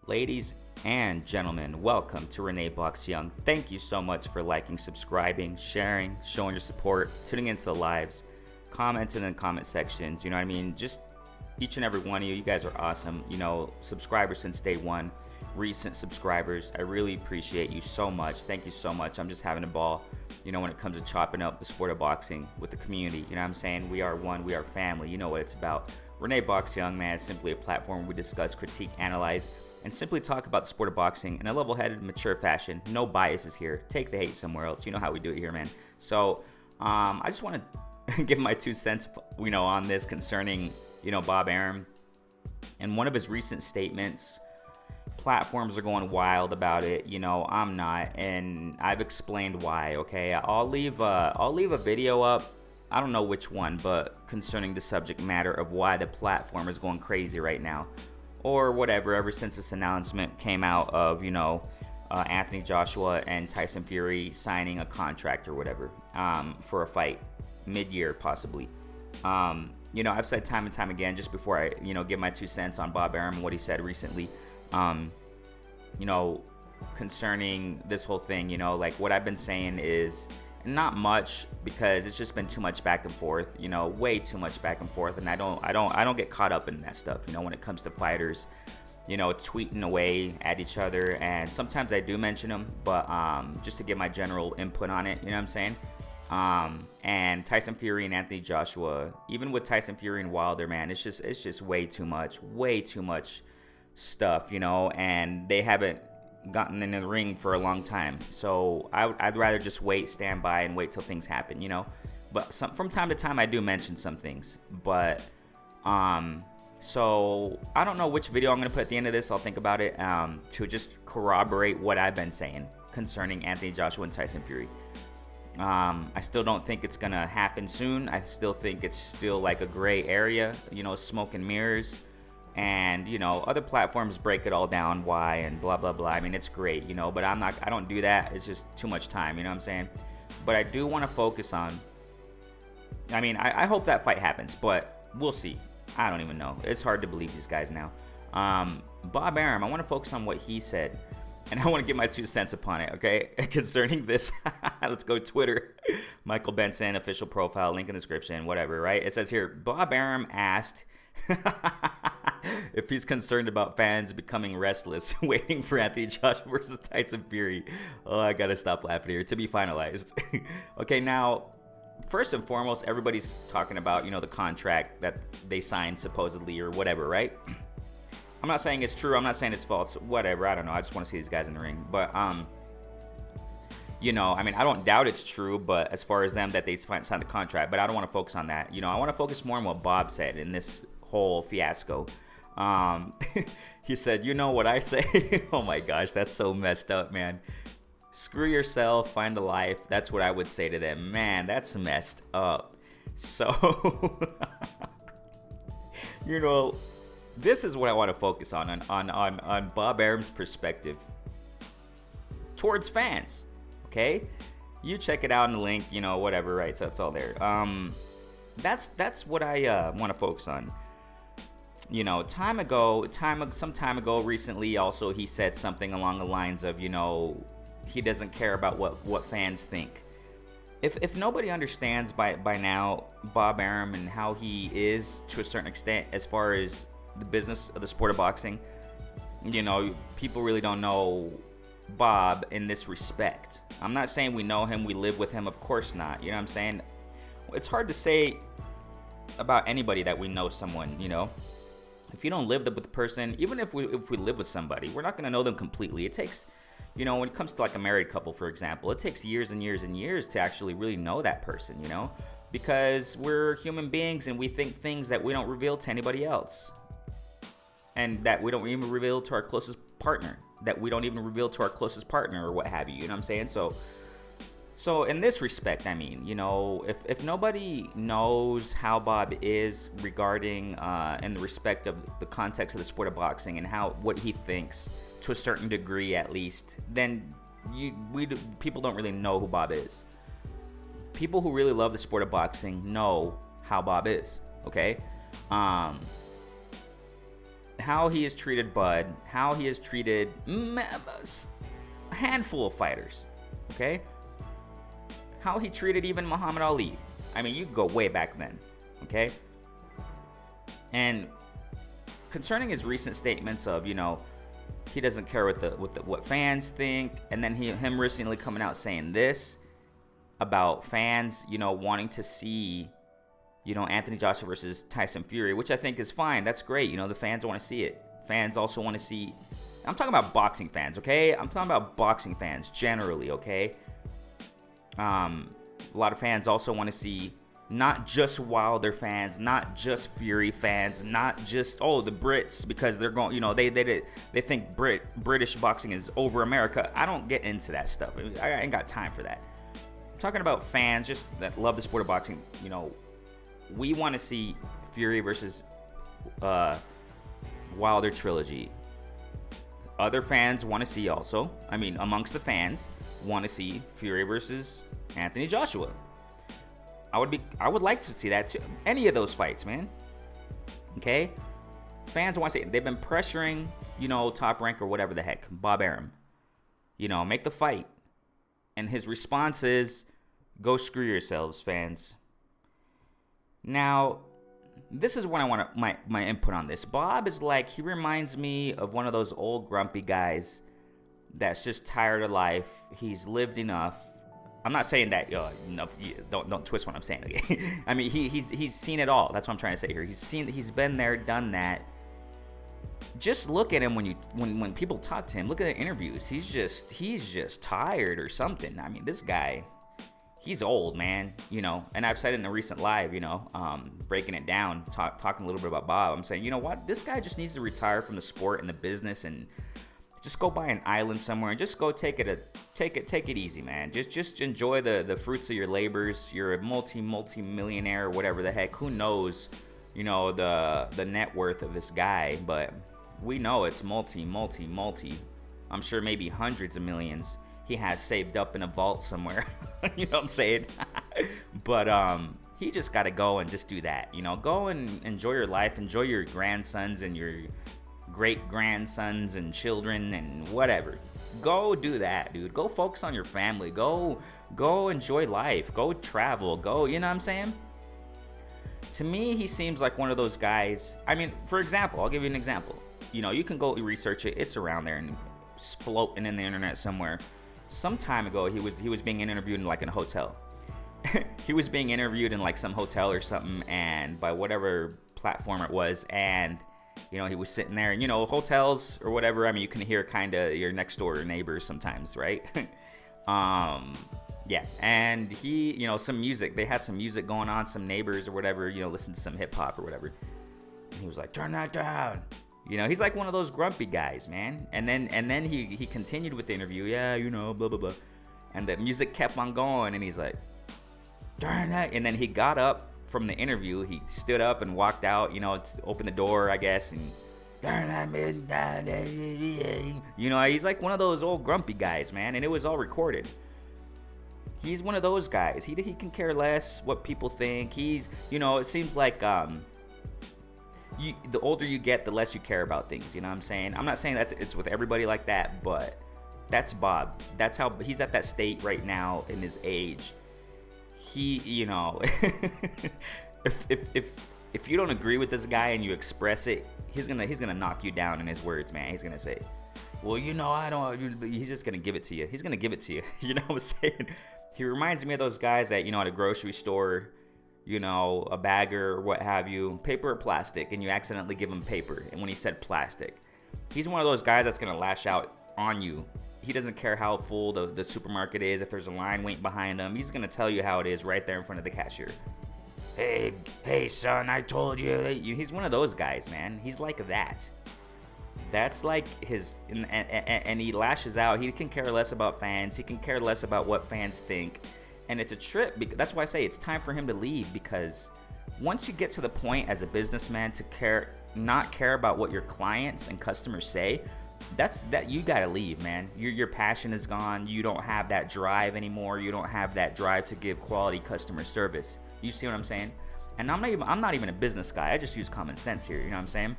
Ladies and gentlemen, welcome to Renee Box Young. Thank you so much for liking, subscribing, sharing, showing your support, tuning into the lives, commenting in the comment sections. You know what I mean? Just each and every one of you. You guys are awesome. You know, subscribers since day one, recent subscribers. I really appreciate you so much. Thank you so much. I'm just having a ball, you know, when it comes to chopping up the sport of boxing with the community. You know what I'm saying? We are one, we are family. You know what it's about. Renee Box Young, man, is simply a platform where we discuss, critique, analyze, and simply talk about the sport of boxing in a level-headed, mature fashion. No biases here. Take the hate somewhere else. You know how we do it here, man. So, I just want to give my 2 cents, you know, on this concerning, you know, Bob Arum. And one of his recent statements, platforms are going wild about it. You know, I'm not, and I've explained why. Okay, I'll leave a video up. I don't know which one, but concerning the subject matter of why the platform is going crazy right now, or whatever. Ever since this announcement came out of, you know, Anthony Joshua and Tyson Fury signing a contract or whatever, for a fight mid-year possibly. You know, I've said time and time again, just before I, you know, give my 2 cents on Bob Arum and what he said recently, you know, concerning this whole thing, you know, like what I've been saying is not much, because it's just been too much back and forth, you know, way too much back and forth, and I don't get caught up in that stuff, you know, when it comes to fighters, you know, tweeting away at each other. And sometimes I do mention them, but just to get my general input on it, you know what I'm saying? And Tyson Fury and Anthony Joshua, even with Tyson Fury and Wilder, man, it's just way too much stuff, you know, and they haven't gotten in the ring for a long time. So I'd rather just stand by and wait till things happen, you know. But from time to time I do mention some things, but so I don't know which video I'm gonna put at the end of this. I'll think about it to just corroborate what I've been saying concerning Anthony Joshua and Tyson Fury. I still don't think it's gonna happen soon. I still think it's still like a gray area, you know, smoke and mirrors. And, you know, other platforms break it all down, why, and blah, blah, blah. I mean, it's great, you know, but I don't do that. It's just too much time, you know what I'm saying? But I do want to focus on, I mean, I hope that fight happens, but we'll see. I don't even know. It's hard to believe these guys now. Bob Arum, I want to focus on what he said, and I want to give my 2 cents upon it, okay? Concerning this, let's go Twitter. Michael Benson, official profile, link in the description, whatever, right? It says here, Bob Arum asked if he's concerned about fans becoming restless waiting for Anthony Joshua versus Tyson Fury. Oh, I gotta stop laughing here. To be finalized. Okay, now, first and foremost, everybody's talking about, you know, the contract that they signed supposedly or whatever, right? I'm not saying it's true. I'm not saying it's false. Whatever. I don't know. I just want to see these guys in the ring. But, you know, I mean, I don't doubt it's true, but as far as them that they signed the contract, but I don't want to focus on that. You know, I want to focus more on what Bob said in this whole fiasco. He said, you know what I say? Oh my gosh, that's so messed up, man. Screw yourself, find a life. That's what I would say to them. Man, that's messed up. So, you know, this is what I want to focus on Bob Arum's perspective towards fans. Okay, you check it out in the link, you know, whatever, right? So that's all there. That's what I want to focus on. You know, some time ago, recently, also he said something along the lines of, you know, he doesn't care about what fans think. If nobody understands by now Bob Arum and how he is to a certain extent as far as the business of the sport of boxing, you know, people really don't know Bob in this respect. I'm not saying we know him, we live with him, of course not. You know what I'm saying? It's hard to say about anybody that we know someone, you know. If you don't live with the person, even if we live with somebody, we're not going to know them completely. It takes, you know, when it comes to like a married couple, for example, it takes years and years and years to actually really know that person, you know, because we're human beings and we think things that we don't reveal to anybody else, and that we don't even reveal to our closest partner, or what have you, you know what I'm saying? So in this respect, I mean, you know, if nobody knows how Bob is regarding in the respect of the context of the sport of boxing and what he thinks to a certain degree at least, then people don't really know who Bob is. People who really love the sport of boxing know how Bob is, okay? how he has treated Bud, how he has treated a handful of fighters, okay? How he treated even Muhammad Ali. I mean, you go way back then, okay? And concerning his recent statements of, he doesn't care what fans think, and then him recently coming out saying this about fans, wanting to see, Anthony Joshua versus Tyson Fury, which I think is fine. That's great. The fans want to see it. Fans also want to see. I'm talking about boxing fans, okay? I'm talking about boxing fans generally, okay? A lot of fans also want to see not just Wilder fans, not just Fury fans, not just the Brits, because they're going, they think British boxing is over America. I don't get into that stuff. I ain't got time for that. I'm talking about fans just that love the sport of boxing. We want to see Fury versus Wilder trilogy. Other fans want to see also, amongst the fans, want to see Fury versus Anthony Joshua. I would like to see that too. Any of those fights, man. Okay? Fans want to see it. They've been pressuring, Top Rank or whatever the heck, Bob Arum. Make the fight. And his response is, go screw yourselves, fans. Now, this is what I want my input on this. Bob is he reminds me of one of those old grumpy guys that's just tired of life. He's lived enough. I'm not saying that. Don't twist what I'm saying. Okay? He's seen it all. That's what I'm trying to say here. He's been there, done that. Just look at him when people talk to him. Look at the interviews. He's just tired or something. This guy, he's old, man. And I've said it in a recent live. Breaking it down, talking a little bit about Bob. I'm saying, what? This guy just needs to retire from the sport and the business and just go buy an island somewhere and just go take it easy, man. Just enjoy the fruits of your labors. You're a multi-millionaire or whatever the heck. Who knows, the net worth of this guy, but we know it's multi. I'm sure maybe hundreds of millions he has saved up in a vault somewhere. You know what I'm saying? But he just got to go and just do that. Go and enjoy your life, enjoy your grandsons and your great-grandsons and children and whatever. Go do that, dude. Go focus on your family. Go enjoy life. Go travel. Go, you know what I'm saying? To me, he seems like one of those guys. For example, I'll give you an example. You can go research it. It's around there and floating in the internet somewhere. Some time ago, he was being interviewed in in a hotel. He was being interviewed in some hotel or something, and by whatever platform it was, and he was sitting there, and hotels or whatever. You can hear kind of your next door neighbors sometimes, right? Yeah. And he, some music. They had some music going on. Some neighbors or whatever, listen to some hip hop or whatever. And he was like, "Turn that down." He's like one of those grumpy guys, man. And then he continued with the interview. Yeah, blah blah blah. And the music kept on going, and he's like, "Turn that." And then he got up from the interview. He stood up and walked out, opened the door, I guess, and he's like one of those old grumpy guys, man, and it was all recorded. He's one of those guys. He can care less what people think. He's, it seems like the older you get, the less you care about things, you know what I'm saying? I'm not saying it's with everybody like that, but that's Bob. That's how he's at that state right now in his age. He, if you don't agree with this guy and you express it, he's gonna knock you down in his words, man. He's gonna say, "Well, I don't." He's just gonna give it to you. He's gonna give it to you. You know what I'm saying? He reminds me of those guys that at a grocery store, a bagger or what have you, paper or plastic, and you accidentally give him paper. And when he said plastic, he's one of those guys that's gonna lash out on you. He doesn't care how full the supermarket is. If there's a line waiting behind him, he's gonna tell you how it is right there in front of the cashier. Hey, son, I told you. He's one of those guys, man. He's like that. That's like his, and he lashes out. He can care less about fans. He can care less about what fans think. And it's a trip. That's why I say it's time for him to leave, because once you get to the point as a businessman to not care about what your clients and customers say, that you gotta leave, man. Your passion is gone. You don't have that drive anymore. You don't have that drive to give quality customer service. You see what I'm saying? And I'm not even a business guy. I just use common sense here. You know what I'm saying?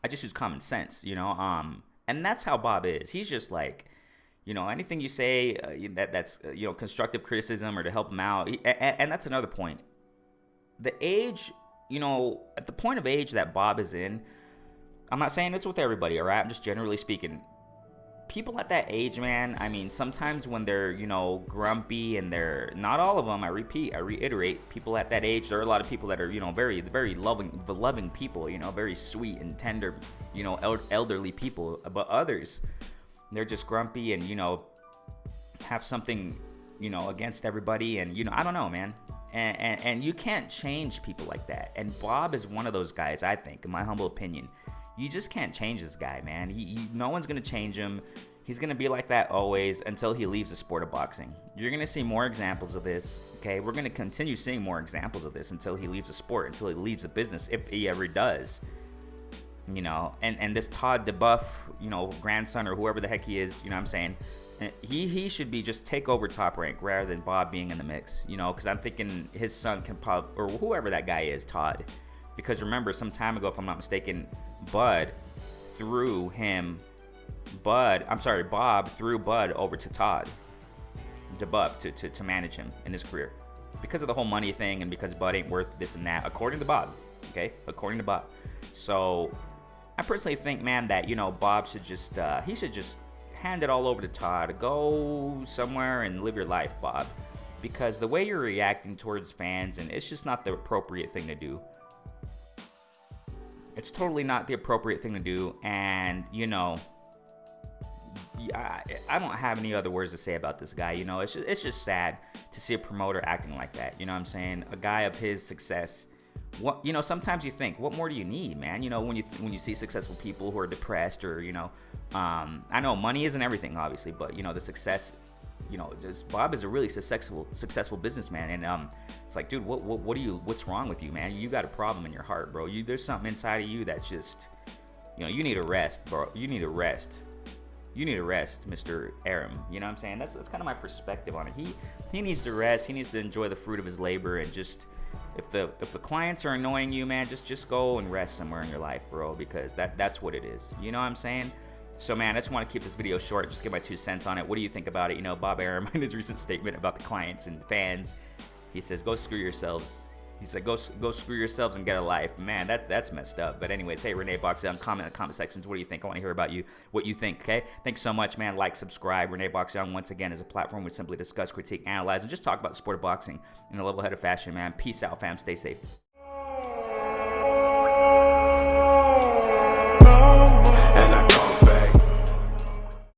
I just use common sense, you know. And that's how Bob is. He's just like, you know, anything you say that's you know, constructive criticism or to help him out. And that's another point. The age, you know, at the point of age that Bob is in, I'm not saying it's with everybody, all right? I'm just generally speaking. People at that age, man, I mean, sometimes when they're, you know, grumpy and they're, not all of them, I reiterate, people at that age, there are a lot of people that are, you know, very, very loving people, you know, very sweet and tender, you know, elderly people. But others, they're just grumpy and, you know, have something, you know, against everybody. And, you know, I don't know, man. And you can't change people like that. And Bob is one of those guys, I think, in my humble opinion. You just can't change this guy, man. No one's going to change him. He's going to be like that always until he leaves the sport of boxing. You're going to see more examples of this, okay? We're going to continue seeing more examples of this until he leaves the sport, until he leaves the business, if he ever does. You know, and this Todd DeBuff, you know, grandson or whoever the heck he is, you know what I'm saying? He should be just take over Top Rank rather than Bob being in the mix, you know, because I'm thinking his son can pop, or whoever that guy is, Todd. Because remember, some time ago, if I'm not mistaken, Bob threw Bud over to Todd DeBuff to manage him in his career. Because of the whole money thing and because Bud ain't worth this and that, according to Bob, okay? According to Bob. So, I personally think, man, that, you know, Bob should just, he should just hand it all over to Todd. Go somewhere and live your life, Bob. Because the way you're reacting towards fans, and it's just not the appropriate thing to do. It's totally not the appropriate thing to do, and, you know, I don't have any other words to say about this guy. You know, it's just sad to see a promoter acting like that. You know what I'm saying? A guy of his success. What, you know, sometimes you think, what more do you need, man? You know, when you see successful people who are depressed, or, you know, I know money isn't everything, obviously, but, you know, the success. You know, Bob is a really successful businessman, and it's like, dude, what's wrong with you, man? You got a problem in your heart, bro. There's something inside of you that's just, you know, you need a rest, bro. You need a rest, Mr. Arum. You know what I'm saying? That's kind of my perspective on it. He needs to rest. He needs to enjoy the fruit of his labor, and just, if the clients are annoying you, man, just go and rest somewhere in your life, bro, because that's what it is. You know what I'm saying? So, man, I just want to keep this video short, just give my 2 cents on it. What do you think about it? You know, Bob Arum, in his recent statement about the clients and fans, he says, go screw yourselves. He said, go screw yourselves and get a life. Man, that's messed up. But anyways, hey, Renee Box Young, comment in the comment sections. What do you think? I want to hear about you, what you think, okay? Thanks so much, man. Like, subscribe. Renee Box Young, once again, is a platform we simply discuss, critique, analyze, and just talk about the sport of boxing in a level-headed fashion, man. Peace out, fam. Stay safe.